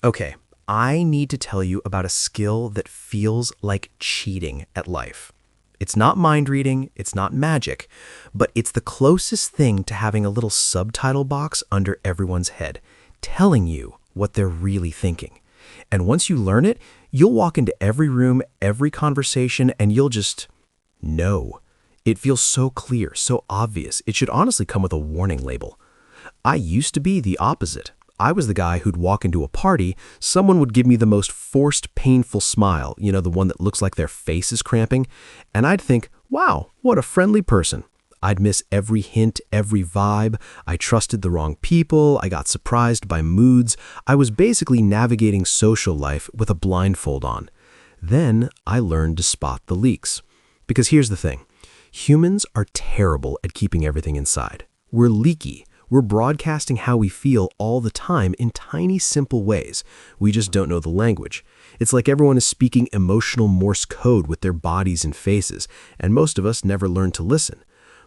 Okay, I need to tell you about a skill that feels like cheating at life. It's not mind reading, it's not magic, but it's the closest thing to having a little subtitle box under everyone's head, telling you what they're really thinking. And once you learn it, you'll walk into every room, every conversation, and you'll just know. It feels so clear, so obvious. It should honestly come with a warning label. I used to be the opposite. I was the guy who'd walk into a party, someone would give me the most forced, painful smile, the one that looks like their face is cramping, and I'd think, wow, what a friendly person. I'd miss every hint, every vibe. I trusted the wrong people. I got surprised by moods. I was basically navigating social life with a blindfold on. Then I learned to spot the leaks. Because here's the thing. Humans are terrible at keeping everything inside. We're leaky. We're broadcasting how we feel all the time in tiny, simple ways. We just don't know the language. It's like everyone is speaking emotional Morse code with their bodies and faces, and most of us never learn to listen.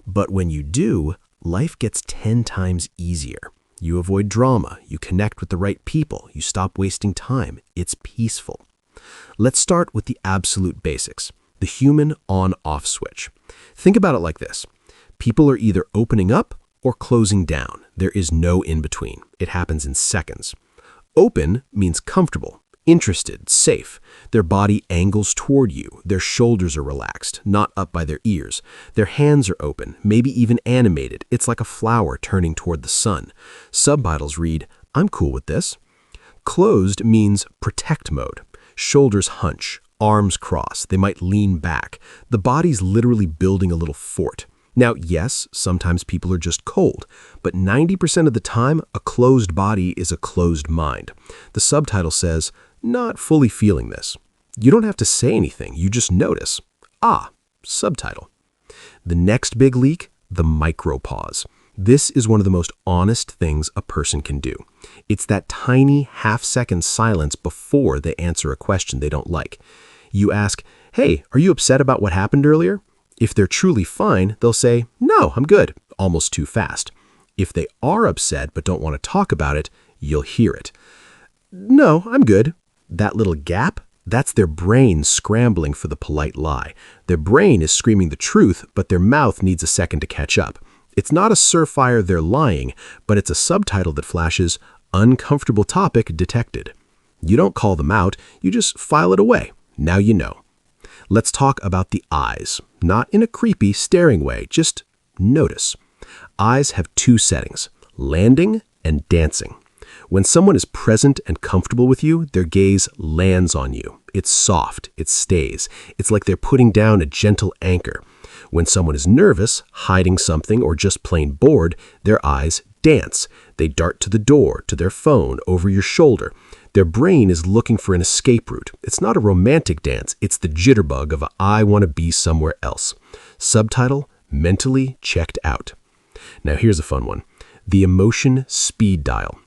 But when you do, life gets 10 times easier. You avoid drama, you connect with the right people, you stop wasting time. It's peaceful. Let's start with the absolute basics, the human on-off switch. Think about it like this. People are either opening up or closing down. There is no in-between. It happens in seconds. Open means comfortable, interested, safe. Their body angles toward you. Their shoulders are relaxed, not up by their ears. Their hands are open, maybe even animated. It's like a flower turning toward the sun. Subtitles read, "I'm cool with this." Closed means protect mode. Shoulders hunch, arms cross. They might lean back. The body's literally building a little fort. Now, yes, sometimes people are just cold, but 90% of the time, a closed body is a closed mind. The subtitle says, not fully feeling this. You don't have to say anything, you just notice. Ah, subtitle. The next big leak, the micropause. This is one of the most honest things a person can do. It's that tiny half-second silence before they answer a question they don't like. You ask, hey, are you upset about what happened earlier? If they're truly fine, they'll say, no, I'm good, almost too fast. If they are upset but don't want to talk about it, you'll hear it. No, I'm good. That little gap, that's their brain scrambling for the polite lie. Their brain is screaming the truth, but their mouth needs a second to catch up. It's not a surefire they're lying, but it's a subtitle that flashes, uncomfortable topic detected. You don't call them out, you just file it away. Now you know. Let's talk about the eyes, not in a creepy, staring way, just notice. Eyes have two settings, landing and dancing. When someone is present and comfortable with you, their gaze lands on you. It's soft, it stays. It's like they're putting down a gentle anchor. When someone is nervous, hiding something, or just plain bored, their eyes dance. They dart to the door, to their phone, over your shoulder. Their brain is looking for an escape route. It's not a romantic dance. It's the jitterbug of I want to be somewhere else. Subtitle, mentally checked out. Now here's a fun one. The emotion speed dial.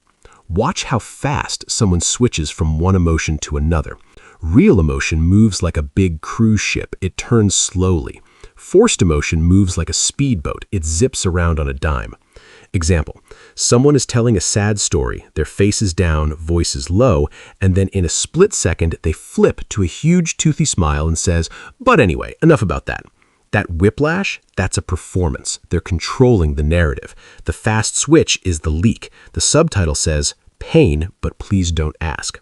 Watch how fast someone switches from one emotion to another. Real emotion moves like a big cruise ship. It turns slowly. Forced emotion moves like a speedboat. It zips around on a dime. Example, someone is telling a sad story, their face is down, voice is low, and then in a split second, they flip to a huge toothy smile and says, but anyway, enough about that. That whiplash, that's a performance. They're controlling the narrative. The fast switch is the leak. The subtitle says, pain, but please don't ask.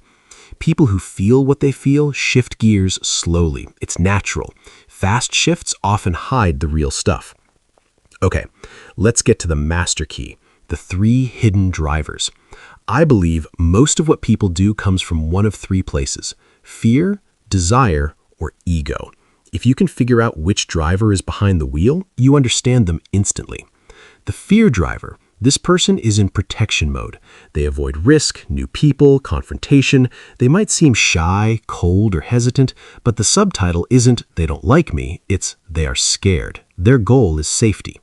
People who feel what they feel shift gears slowly. It's natural. Fast shifts often hide the real stuff. Okay, let's get to the master key, the 3 hidden drivers. I believe most of what people do comes from one of 3 places, fear, desire, or ego. If you can figure out which driver is behind the wheel, you understand them instantly. The fear driver, this person is in protection mode. They avoid risk, new people, confrontation. They might seem shy, cold, or hesitant, but the subtitle isn't they don't like me, it's they are scared. Their goal is safety.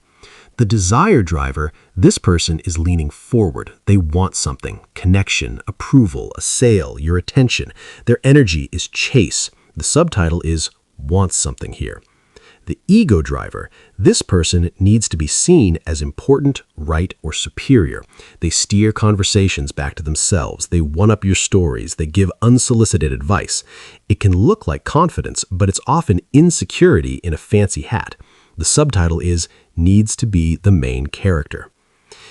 The desire driver, this person is leaning forward. They want something, connection, approval, a sale, your attention. Their energy is chase. The subtitle is wants something here. The ego driver, this person needs to be seen as important, right, or superior. They steer conversations back to themselves. They one-up your stories. They give unsolicited advice. It can look like confidence, but it's often insecurity in a fancy hat. The subtitle is, needs to be the main character.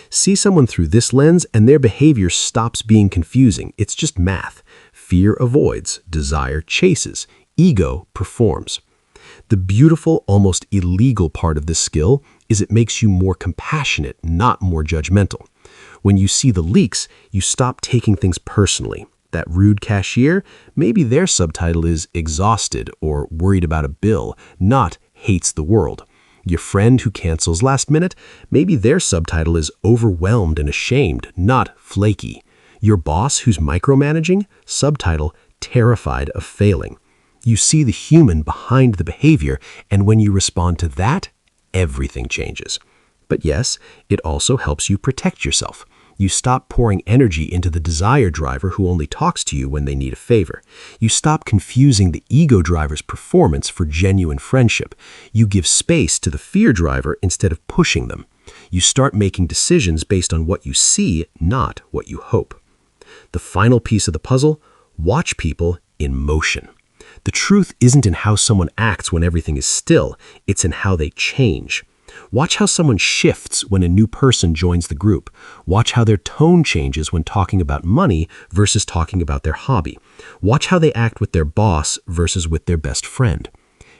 See someone through this lens and their behavior stops being confusing. It's just math. Fear avoids, desire chases, ego performs. The beautiful, almost illegal part of this skill is it makes you more compassionate, not more judgmental. When you see the leaks, you stop taking things personally. That rude cashier, maybe their subtitle is exhausted or worried about a bill, not hates the world. Your friend who cancels last minute, maybe their subtitle is overwhelmed and ashamed, not flaky. Your boss who's micromanaging, subtitle terrified of failing. You see the human behind the behavior, and when you respond to that, everything changes. But yes, it also helps you protect yourself. You stop pouring energy into the desire driver who only talks to you when they need a favor. You stop confusing the ego driver's performance for genuine friendship. You give space to the fear driver instead of pushing them. You start making decisions based on what you see, not what you hope. The final piece of the puzzle, watch people in motion. The truth isn't in how someone acts when everything is still, it's in how they change. Watch how someone shifts when a new person joins the group. Watch how their tone changes when talking about money versus talking about their hobby. Watch how they act with their boss versus with their best friend.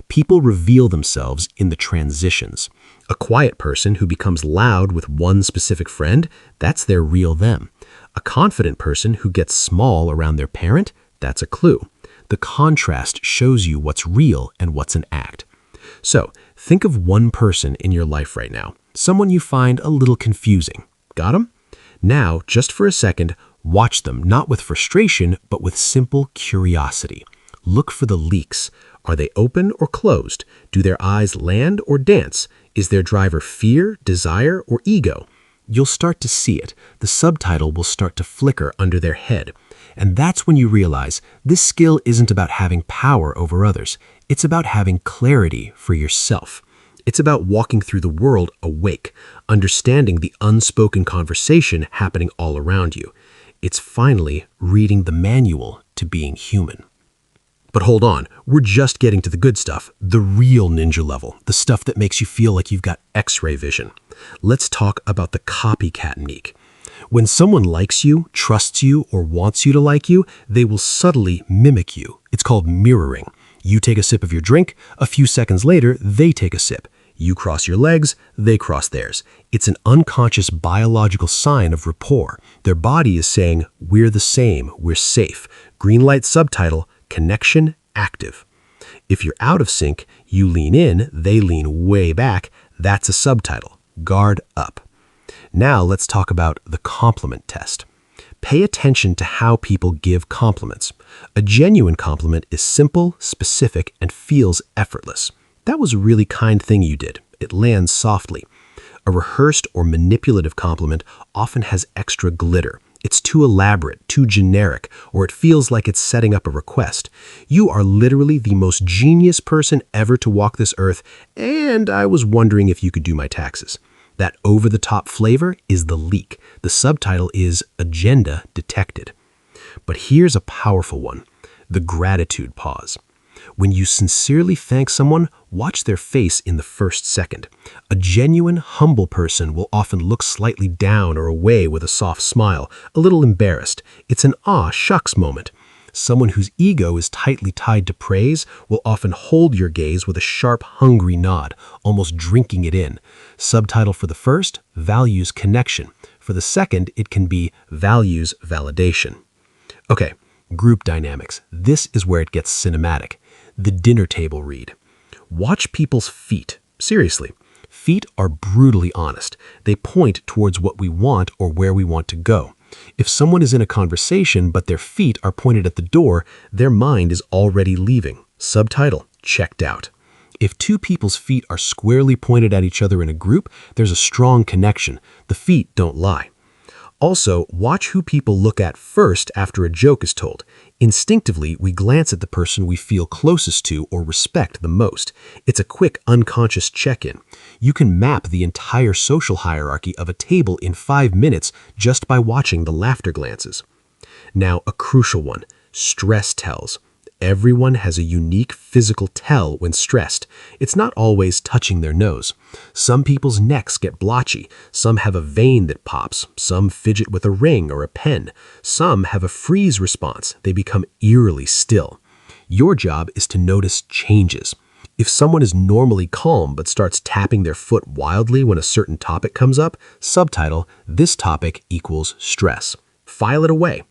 People reveal themselves in the transitions. A quiet person who becomes loud with one specific friend, that's their real them. A confident person who gets small around their parent, that's a clue. The contrast shows you what's real and what's an act. So, think of one person in your life right now, someone you find a little confusing. Got 'em? Now, just for a second, watch them, not with frustration, but with simple curiosity. Look for the leaks. Are they open or closed? Do their eyes land or dance? Is their driver fear, desire, or ego? You'll start to see it. The subtitle will start to flicker under their head. And that's when you realize this skill isn't about having power over others. It's about having clarity for yourself. It's about walking through the world awake, understanding the unspoken conversation happening all around you. It's finally reading the manual to being human. But hold on, we're just getting to the good stuff, the real ninja level, the stuff that makes you feel like you've got X-ray vision. Let's talk about the copycat technique. When someone likes you, trusts you, or wants you to like you, they will subtly mimic you. It's called mirroring. You take a sip of your drink, a few seconds later, they take a sip. You cross your legs, they cross theirs. It's an unconscious biological sign of rapport. Their body is saying, we're the same, we're safe. Green light subtitle, connection active. If you're out of sync, you lean in, they lean way back. That's a subtitle. Guard up. Now let's talk about the compliment test. Pay attention to how people give compliments. A genuine compliment is simple, specific, and feels effortless. That was a really kind thing you did. It lands softly. A rehearsed or manipulative compliment often has extra glitter. It's too elaborate, too generic, or it feels like it's setting up a request. You are literally the most genius person ever to walk this earth, and I was wondering if you could do my taxes. That over-the-top flavor is the leak. The subtitle is agenda detected. But here's a powerful one, the gratitude pause. When you sincerely thank someone, watch their face in the first second. A genuine, humble person will often look slightly down or away with a soft smile, a little embarrassed. It's an aw shucks moment. Someone whose ego is tightly tied to praise will often hold your gaze with a sharp, hungry nod, almost drinking it in. Subtitle for the first, values connection. For the second, it can be values validation. Okay, group dynamics. This is where it gets cinematic. The dinner table read. Watch people's feet. Seriously. Feet are brutally honest. They point towards what we want or where we want to go. If someone is in a conversation but their feet are pointed at the door, their mind is already leaving. Subtitle, checked out. If two people's feet are squarely pointed at each other in a group, there's a strong connection. The feet don't lie. Also, watch who people look at first after a joke is told. Instinctively, we glance at the person we feel closest to or respect the most. It's a quick, unconscious check-in. You can map the entire social hierarchy of a table in 5 minutes just by watching the laughter glances. Now, a crucial one, stress tells. Everyone has a unique physical tell when stressed. It's not always touching their nose. Some people's necks get blotchy. Some have a vein that pops. Some fidget with a ring or a pen. Some have a freeze response. They become eerily still. Your job is to notice changes. If someone is normally calm but starts tapping their foot wildly when a certain topic comes up, subtitle, "This topic equals stress." File it away.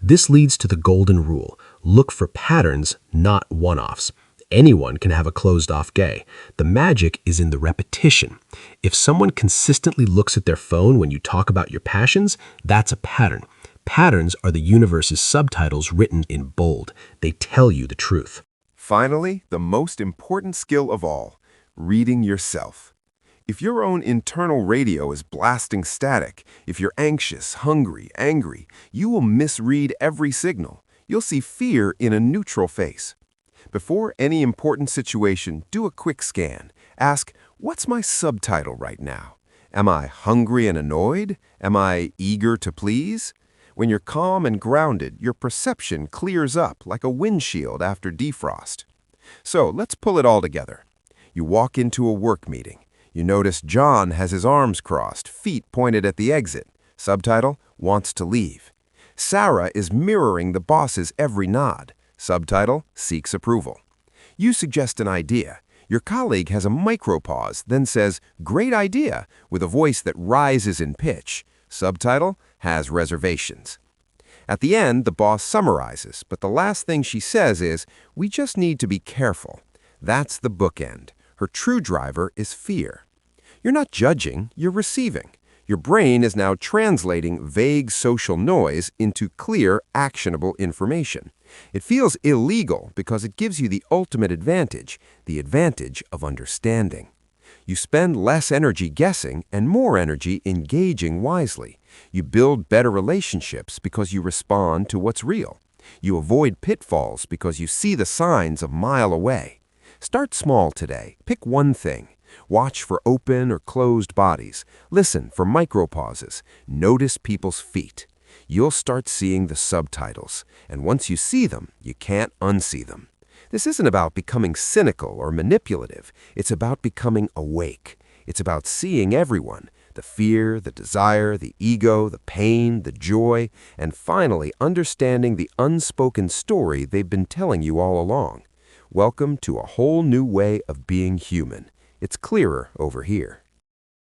This leads to the golden rule. Look for patterns, not one-offs. Anyone can have a closed-off day. The magic is in the repetition. If someone consistently looks at their phone when you talk about your passions, that's a pattern. Patterns are the universe's subtitles written in bold. They tell you the truth. Finally, the most important skill of all, reading yourself. If your own internal radio is blasting static, if you're anxious, hungry, angry, you will misread every signal. You'll see fear in a neutral face. Before any important situation, do a quick scan. Ask, what's my subtitle right now? Am I hungry and annoyed? Am I eager to please? When you're calm and grounded, your perception clears up like a windshield after defrost. So let's pull it all together. You walk into a work meeting. You notice John has his arms crossed, feet pointed at the exit. Subtitle, wants to leave. Sarah is mirroring the boss's every nod. Subtitle, seeks approval. You suggest an idea. Your colleague has a micropause, then says, great idea, with a voice that rises in pitch. Subtitle, has reservations. At the end, the boss summarizes, but the last thing she says is, we just need to be careful. That's the bookend. Her true driver is fear. You're not judging, you're receiving. Your brain is now translating vague social noise into clear, actionable information. It feels illegal because it gives you the ultimate advantage, the advantage of understanding. You spend less energy guessing and more energy engaging wisely. You build better relationships because you respond to what's real. You avoid pitfalls because you see the signs a mile away. Start small today. Pick one thing. Watch for open or closed bodies. Listen for micropauses. Notice people's feet. You'll start seeing the subtitles, and once you see them, you can't unsee them. This isn't about becoming cynical or manipulative. It's about becoming awake. It's about seeing everyone, the fear, the desire, the ego, the pain, the joy, and finally understanding the unspoken story they've been telling you all along. Welcome to a whole new way of being human. It's clearer over here.